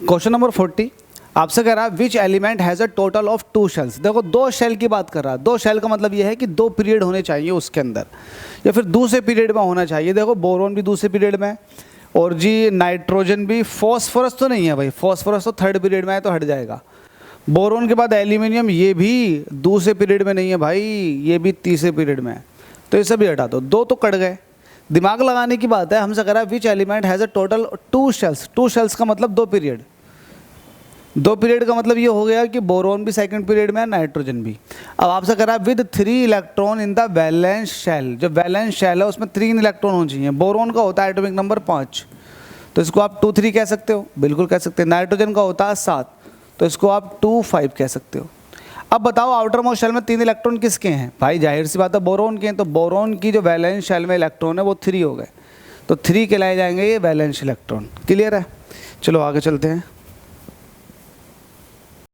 Question number 40 आपसे कह रहा है which element has a total of 2 shells. देखो 2 शेल की बात कर रहा है। 2 शेल का मतलब ये है कि 2 पीरियड होने चाहिए उसके अंदर, या फिर दूसरे पीरियड में होना चाहिए। देखो बोरोन भी दूसरे पीरियड में है, और जी नाइट्रोजन भी। फॉस्फोरस तो नहीं है भाई, फॉस्फोरस तो 3rd पीरियड में है तो हट जाएगा। बोरोन के बाद एल्यूमिनियम, ये भी दूसरे पीरियड में नहीं है भाई, ये भी तीसरे पीरियड में है, तो ये सभी हटा दो। 2 तो कट गए। दिमाग लगाने की बात है। हमसे कह रहा है which element has a total 2 shells. 2 shells का मतलब 2 पीरियड। 2 पीरियड का मतलब ये हो गया कि बोरोन भी 2nd पीरियड में है, नाइट्रोजन भी। अब आपसे कह रहा है with 3 electron in the valence shell. जो वैलेंस शेल है उसमें 3 इलेक्ट्रॉन होने चाहिए। बोरोन का होता है एटॉमिक नंबर 5, तो इसको आप 2 3 कह सकते हो, बिल्कुल कह सकते हैं। नाइट्रोजन का होता है 7, तो इसको आप 2 5 कह सकते हो। अब बताओ आउटर मोस्ट शेल में 3 इलेक्ट्रॉन किसके हैं? भाई जाहिर सी बात है बोरोन के हैं, तो बोरोन की जो वैलेंस शेल में इलेक्ट्रॉन है वो 3 हो गए, तो 3 कहलाए जाएंगे ये वैलेंस इलेक्ट्रॉन। क्लियर है? चलो आगे चलते हैं।